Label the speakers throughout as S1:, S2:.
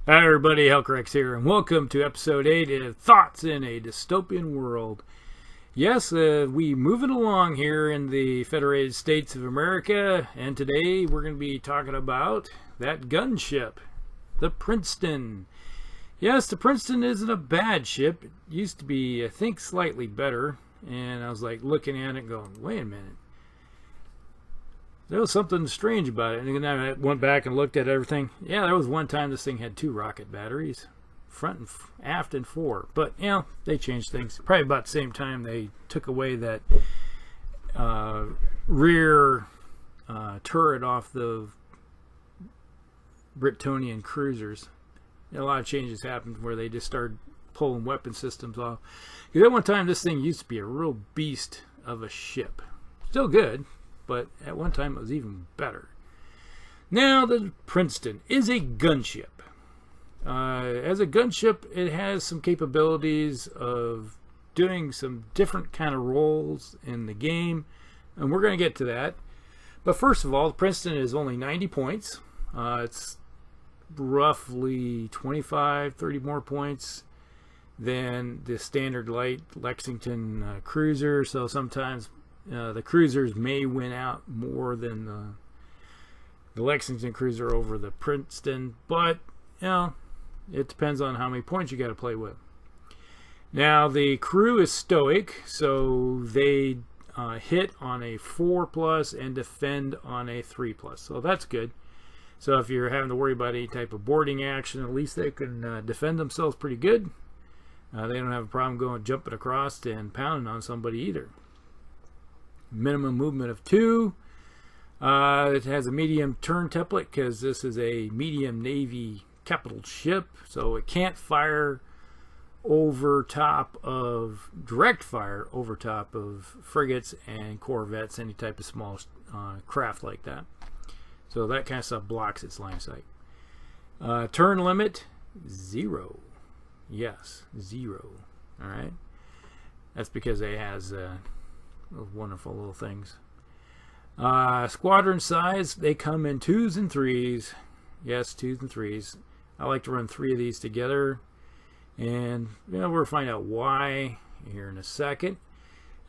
S1: Hi everybody, Helcrex here, and welcome to episode 8 of Thoughts in a Dystopian World. Yes, we moving along here in the Federated States of America, and today we're going to be talking about that gunship, the Princeton. Yes, the Princeton isn't a bad ship. It used to be, I think, slightly better, and I was like looking at it going, wait a minute. There was something strange about it, and then I went back and looked at everything. Yeah, there was one time this thing had 2 rocket batteries, front and aft and 4. But, you know, they changed things. Probably about the same time they took away that rear turret off the Britonian cruisers. A lot of changes happened where they just started pulling weapon systems off. Because at one time this thing used to be a real beast of a ship. Still good. But at one time it was even better. Now the Princeton is a gunship. As a gunship, it has some capabilities of doing some different kind of roles in the game, and we're going to get to that. But first of all, the Princeton is only 90 points. It's roughly 25-30 more points than the standard light Lexington cruiser, so sometimes the cruisers may win out more than the Lexington cruiser over the Princeton, but you know, it depends on how many points you got to play with. Now the crew is stoic, so they hit on a 4+ and defend on a 3+, so that's good. So if you're having to worry about any type of boarding action, at least they can defend themselves pretty good. They don't have a problem jumping across and pounding on somebody either. Minimum movement of 2. It has a medium turn template because this is a medium Navy capital ship, so it can't fire over top of direct fire over top of frigates and corvettes, any type of small craft like that. So that kind of stuff blocks its line of sight. Turn limit 0. Yes, 0. All right. That's because it has those wonderful little things. Squadron size, they come in 2s and 3s. Yes, 2s and 3s. I like to run 3 of these together, and you know, we'll find out why here in a second.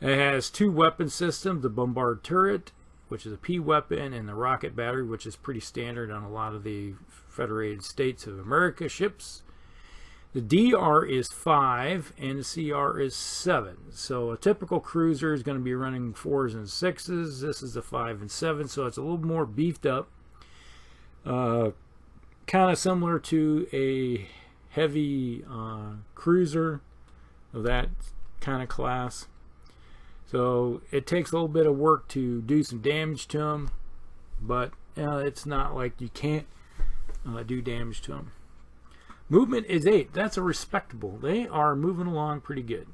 S1: It has 2 weapon systems: the bombard turret, which is a P weapon, and the rocket battery, which is pretty standard on a lot of the Federated States of America ships. The DR is 5 and the CR is 7. So a typical cruiser is going to be running 4s and 6s. This is a 5 and 7, so it's a little more beefed up. Kind of similar to a heavy cruiser of that kind of class. So it takes a little bit of work to do some damage to them, but it's not like you can't do damage to them. Movement is 8. That's a respectable. They are moving along pretty good.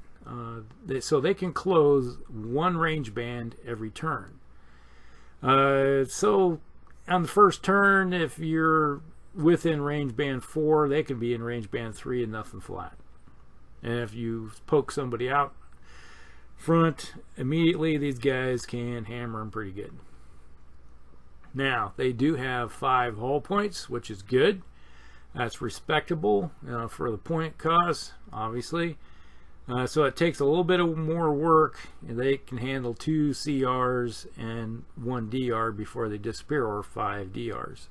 S1: So they can close 1 range band every turn. So on the first turn, if you're within range band 4, they can be in range band 3 and nothing flat. And if you poke somebody out front, immediately these guys can hammer them pretty good. Now, they do have 5 hull points, which is good. That's respectable for the point cost, obviously. So it takes a little bit of more work. They can handle 2 CRs and 1 DR before they disappear, or 5 DRs.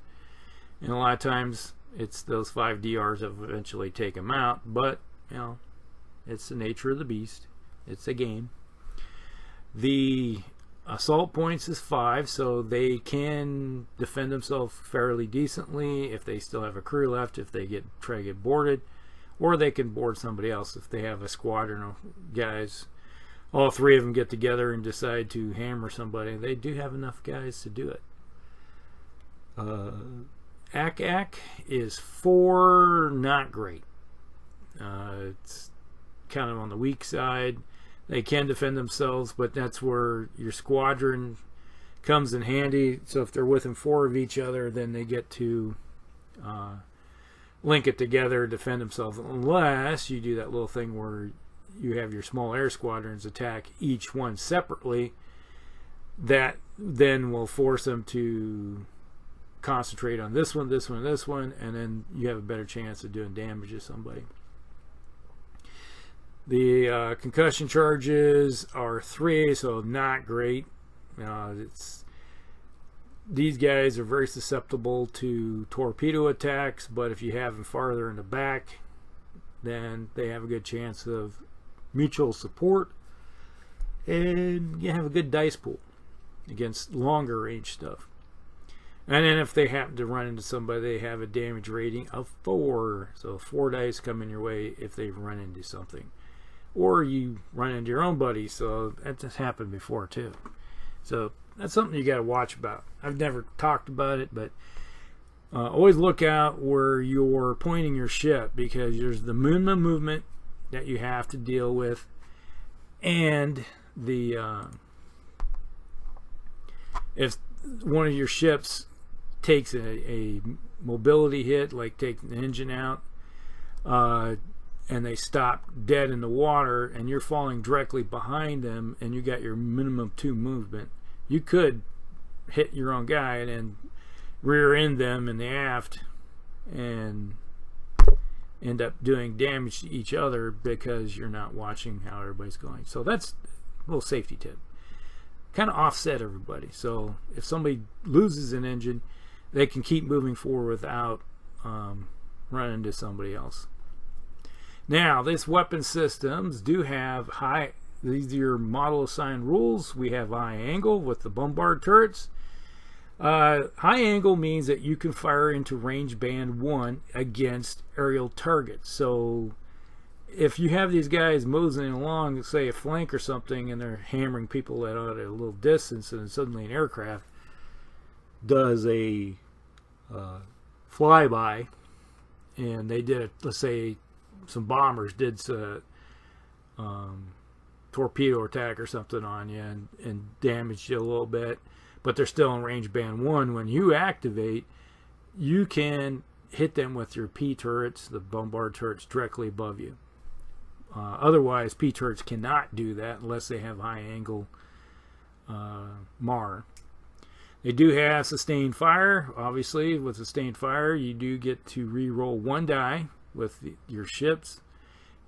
S1: And a lot of times it's those 5 DRs that eventually take them out, but you know, it's the nature of the beast. It's a game. The assault points is 5, so they can defend themselves fairly decently if they still have a crew left, if they try to get boarded, or they can board somebody else if they have a squadron of guys. All 3 of them get together and decide to hammer somebody. They do have enough guys to do it. AC is 4, not great. It's kind of on the weak side. They can defend themselves, but that's where your squadron comes in handy. So if they're within 4 of each other, then they get to link it together, defend themselves, unless you do that little thing where you have your small air squadrons attack each one separately. That then will force them to concentrate on this one, this one, this one, and then you have a better chance of doing damage to somebody. The concussion charges are 3, so not great. These guys are very susceptible to torpedo attacks, but if you have them farther in the back, then they have a good chance of mutual support, and you have a good dice pool against longer range stuff. And then if they happen to run into somebody, they have a damage rating of 4, so 4 dice come in your way if they run into something, or you run into your own buddy. So that just happened before too. So that's something you got to watch about. I've never talked about it, but always look out where you're pointing your ship, because there's the minimum movement that you have to deal with, and the if one of your ships takes a mobility hit, like taking the engine out, and they stop dead in the water, and you're falling directly behind them, and you got your minimum 2 movement, you could hit your own guy and then rear end them in the aft and end up doing damage to each other because you're not watching how everybody's going. So that's a little safety tip. Kind of offset everybody. So if somebody loses an engine, they can keep moving forward without running into somebody else. Now, these weapon systems do have these are your model assigned rules. We have high angle with the bombard turrets. High angle means that you can fire into range band 1 against aerial targets. So if you have these guys moseying along, say a flank or something, and they're hammering people at a little distance, and suddenly an aircraft does a flyby, and they did, let's say some bombers did torpedo attack or something on you and damaged you a little bit, but they're still in range band 1. When you activate, you can hit them with your P turrets, the bombard turrets, directly above you. Otherwise, P turrets cannot do that unless they have high angle MAR. They do have sustained fire. Obviously, with sustained fire, you do get to re-roll 1 die with your ships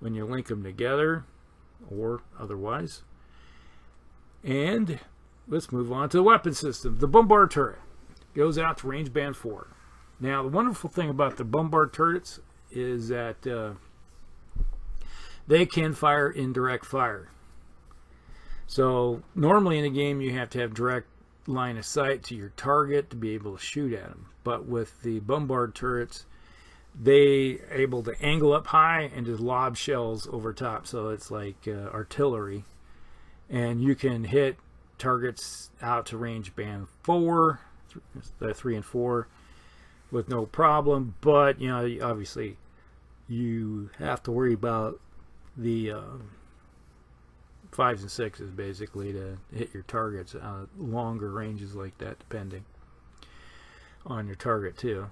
S1: when you link them together or otherwise. And let's move on to the weapon system. The bombard turret goes out to range band 4. Now, the wonderful thing about the bombard turrets is that they can fire indirect fire. So normally in a game you have to have direct line of sight to your target to be able to shoot at them. But with the bombard turrets, they are able to angle up high and just lob shells over top. So it's like artillery. And you can hit targets out to range band 4, 3 and 4, with no problem. But, you know, obviously you have to worry about the 5s and 6s basically to hit your targets at longer ranges like that, depending on your target too.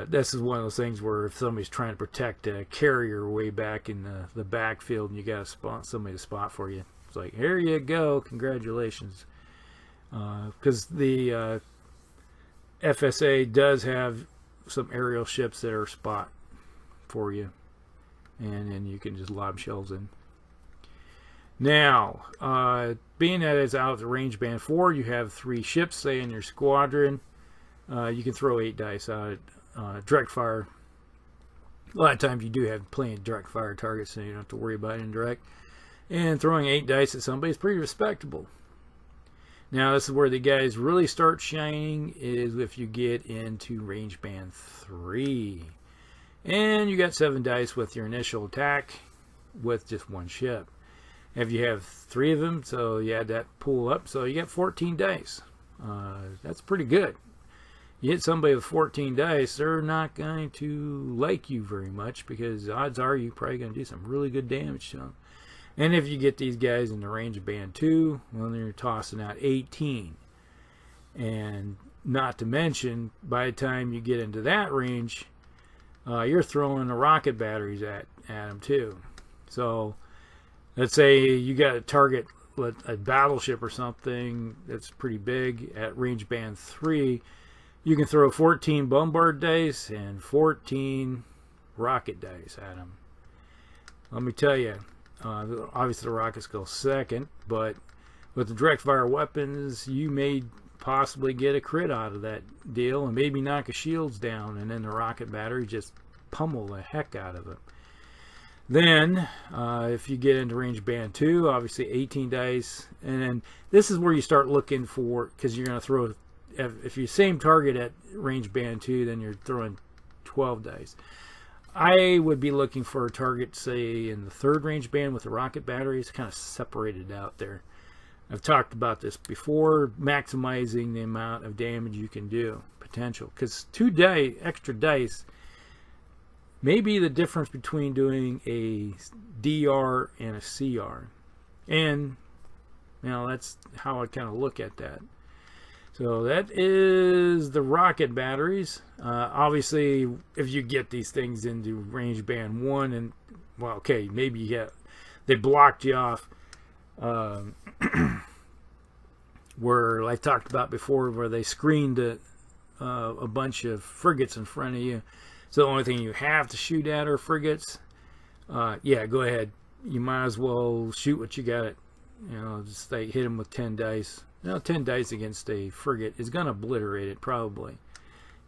S1: This is one of those things where if somebody's trying to protect a carrier way back in the backfield and you got somebody to spot for you, it's like, here you go, congratulations. Because the FSA does have some aerial ships that are spot for you, and then you can just lob shells in. Now, being that it's out of the range band 4, you have 3 ships, say, in your squadron. You can throw 8 dice out at direct fire. A lot of times you do have plenty of direct fire targets, so you don't have to worry about indirect. And throwing 8 dice at somebody is pretty respectable. Now, this is where the guys really start shining, is if you get into range band 3. And you got 7 dice with your initial attack with just 1 ship. If you have 3 of them, so you add that pool up, so you get 14 dice. That's pretty good. You hit somebody with 14 dice, they're not going to like you very much, because odds are you're probably going to do some really good damage to them. And if you get these guys in the range of band 2, well, then you're tossing out 18. And not to mention, by the time you get into that range, you're throwing the rocket batteries at them too. So let's say you got a target, a battleship or something that's pretty big at range band 3. you can throw 14 bombard dice and 14 rocket dice at them. Let me tell you, obviously the rockets go second, but with the direct fire weapons, you may possibly get a crit out of that deal and maybe knock a shields down, and then the rocket battery just pummel the heck out of it. Then if you get into range band 2, obviously 18 dice, and then this is where you start looking for, because you're going to throw, if you same target at range band 2, then you're throwing 12 dice. I would be looking for a target, say, in the 3rd range band with the rocket batteries, kind of separated out there. I've talked about this before, maximizing the amount of damage you can do, potential. Because 2 extra dice may be the difference between doing a DR and a CR. And, you know, that's how I kind of look at that. So that is the rocket batteries. Obviously, if you get these things into range band 1, and, well, okay, maybe they blocked you off. Where I talked about before, where they screened a bunch of frigates in front of you, so the only thing you have to shoot at are frigates. Yeah, go ahead. You might as well shoot what you got. You know, just like hit them with 10 dice. You know, 10 dice against a frigate is gonna obliterate it probably.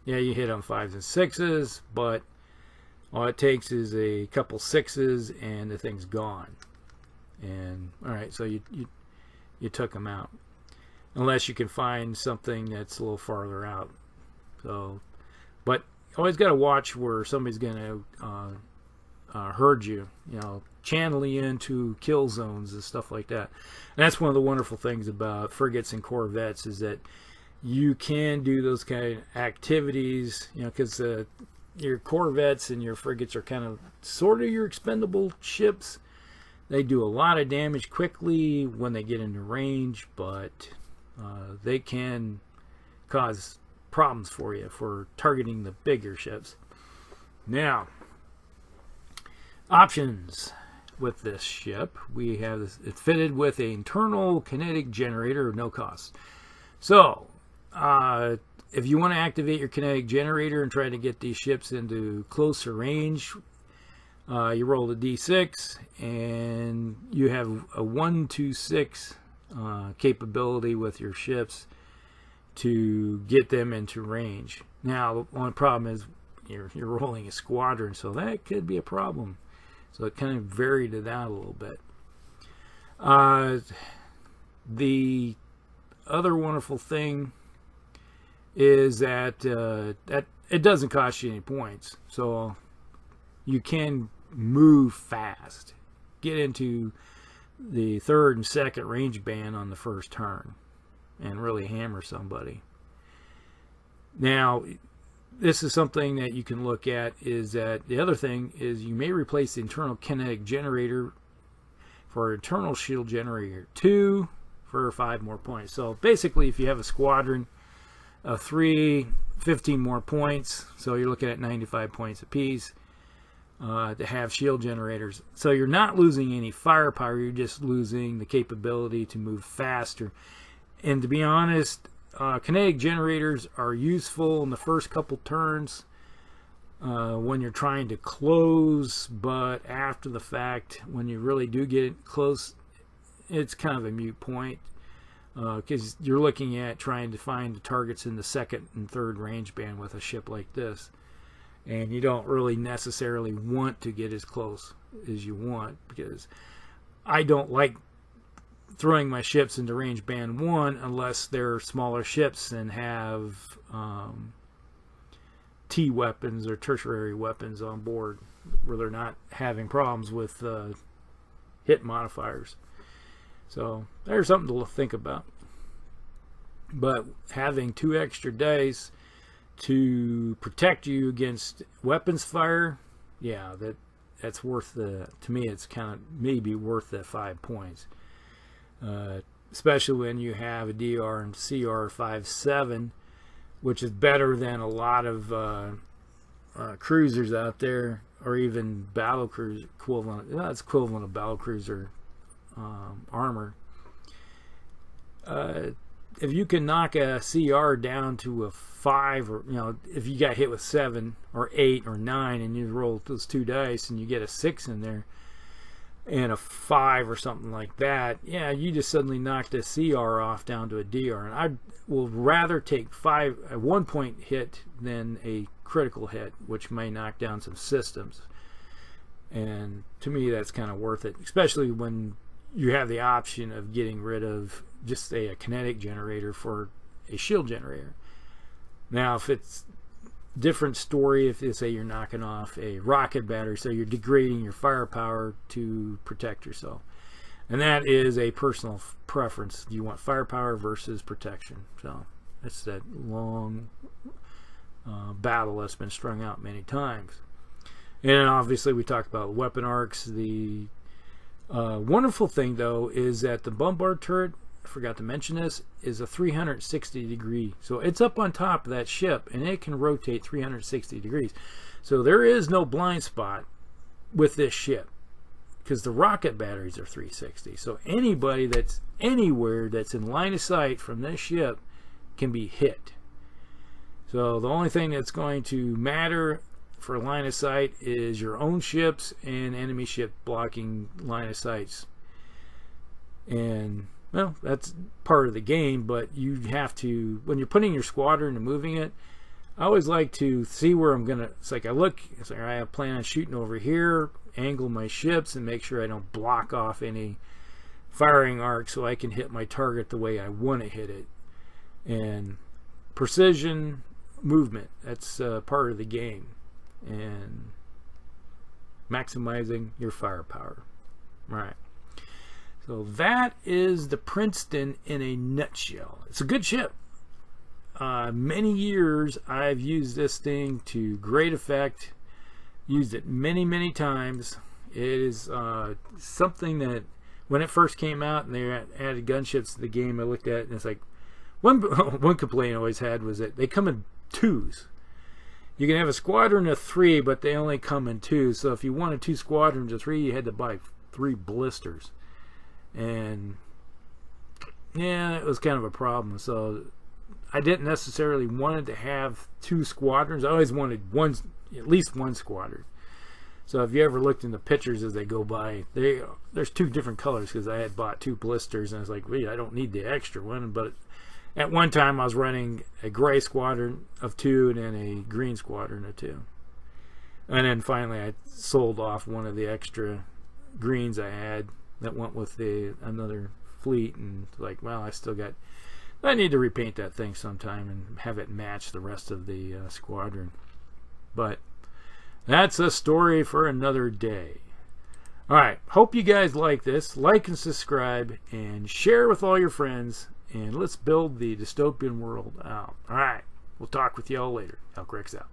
S1: Yeah, you hit on 5s and 6s, but all it takes is a couple 6s and the thing's gone. And all right, so you took them out, unless you can find something that's a little farther out. So, but always got to watch where somebody's going to herd you, you know, channel you into kill zones and stuff like that. And that's one of the wonderful things about frigates and corvettes, is that you can do those kind of activities, you know, because your corvettes and your frigates are kind of sort of your expendable ships. They do a lot of damage quickly when they get into range, but they can cause problems for you for targeting the bigger ships. Now, options with this ship. We have this, it's fitted with an internal kinetic generator at no cost. So, if you want to activate your kinetic generator and try to get these ships into closer range, you roll a d6, and you have a 1-6 capability with your ships to get them into range. Now, the only problem is you're rolling a squadron, so that could be a problem. So it kind of varied it out a little bit. The other wonderful thing is that that it doesn't cost you any points, so you can move fast, get into the 3rd and 2nd range band on the first turn, and really hammer somebody. Now, this is something that you can look at, is that the other thing is you may replace the internal kinetic generator for internal shield generator 2 for 5 more points. So basically, if you have a squadron of 3, 15 more points, so you're looking at 95 points apiece to have shield generators. So you're not losing any firepower, you're just losing the capability to move faster. And to be honest, kinetic generators are useful in the first couple turns when you're trying to close, but after the fact, when you really do get close, it's kind of a moot point, because you're looking at trying to find the targets in the 2nd and 3rd range band with a ship like this, and you don't really necessarily want to get as close as you want, because I don't like throwing my ships into range band 1 unless they're smaller ships and have T weapons or tertiary weapons on board, where they're not having problems with hit modifiers. So there's something to think about. But having 2 extra dice to protect you against weapons fire, yeah, that's worth the, to me it's kind of maybe worth the 5 points. Especially when you have a DR and CR 5.7, which is better than a lot of cruisers out there, or even battle cruiser equivalent. It's equivalent of battle cruiser armor. if you can knock a CR down to a 5, or if you got hit with 7 or 8 or 9 and you roll those 2 dice and you get a 6 in there and a 5 or something like that, yeah, you just suddenly knocked a CR off down to a DR. And I will rather take a 1-point hit than a critical hit, which may knock down some systems. And to me, that's kind of worth it, especially when you have the option of getting rid of just say a kinetic generator for a shield generator. Now, if it's different story, if they say you're knocking off a rocket battery, so you're degrading your firepower to protect yourself, and that is a personal preference. Do you want firepower versus protection? So that's that long battle that's been strung out many times. And obviously we talked about weapon arcs. The wonderful thing though is that the bombard turret, I forgot to mention this, is a 360 degree. So it's up on top of that ship and it can rotate 360 degrees. So there is no blind spot with this ship because the rocket batteries are 360. So anybody that's anywhere that's in line of sight from this ship can be hit. So the only thing that's going to matter for line of sight is your own ships and enemy ship blocking line of sights. And well, that's part of the game, but you have to, when you're putting your squadron and moving it, I always like to see where I'm gonna, it's like I look, it's like I plan on shooting over here, angle my ships and make sure I don't block off any firing arc so I can hit my target the way I want to hit it. And precision movement, that's part of the game, and maximizing your firepower. Right. So that is the Princeton in a nutshell. It's a good ship. Many years I've used this thing to great effect. Used it many times. It is something that when it first came out and they added gunships to the game, I looked at it and it's like one complaint I always had was that they come in 2s. You can have a squadron of 3, but they only come in 2. So if you wanted 2 squadrons of 3, you had to buy 3 blisters. And yeah, it was kind of a problem. So I didn't necessarily want to have 2 squadrons. I always wanted at least one squadron. So if you ever looked in the pictures as they go by, there's 2 different colors because I had bought 2 blisters and I was like, wait, I don't need the extra one. But at one time I was running a gray squadron of 2 and then a green squadron of 2. And then finally I sold off one of the extra greens I had that went with another fleet, and like, well, I need to repaint that thing sometime and have it match the rest of the squadron. But that's a story for another day. Alright, hope you guys like this. Like and subscribe and share with all your friends, and let's build the dystopian world out. Alright, we'll talk with y'all later. Elkrix out.